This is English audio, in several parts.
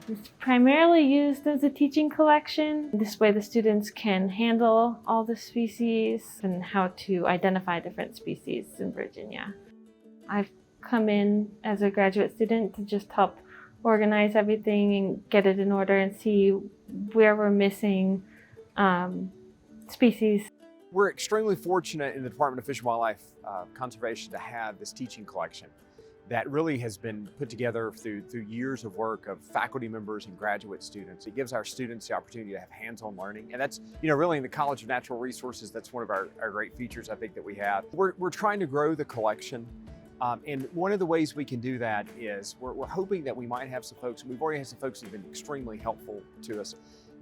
It's primarily used as a teaching collection. This way the students can handle all the species and how to identify different species in Virginia. I've come in as a graduate student to just help organize everything and get it in order and see where we're missing species. We're extremely fortunate in the Department of Fish and Wildlife Conservation to have this teaching collection that really has been put together through years of work of faculty members and graduate students. It gives our students the opportunity to have hands-on learning. And that's, really in the College of Natural Resources, that's one of our great features I think that we have. We're trying to grow the collection. And one of the ways we can do that is we're hoping that we might have some folks, and we've already had some folks who've been extremely helpful to us,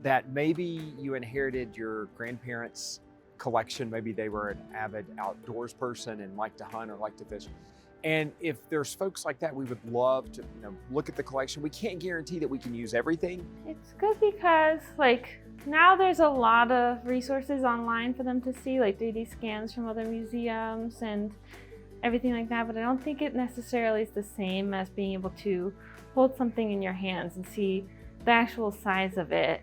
that maybe you inherited your grandparents' collection. Maybe they were an avid outdoors person and liked to hunt or liked to fish. And if there's folks like that, we would love to look at the collection. We can't guarantee that we can use everything. It's good because now there's a lot of resources online for them to see, like 3D scans from other museums and everything like that, but I don't think it necessarily is the same as being able to hold something in your hands and see the actual size of it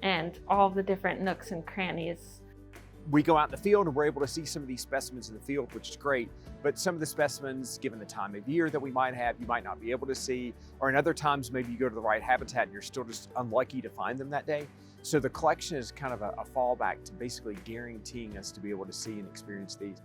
and all the different nooks and crannies. We go out in the field and we're able to see some of these specimens in the field, which is great, but some of the specimens, given the time of year that we might have, you might not be able to see, or in other times, maybe you go to the right habitat and you're still just unlucky to find them that day. So the collection is kind of a fallback to basically guaranteeing us to be able to see and experience these.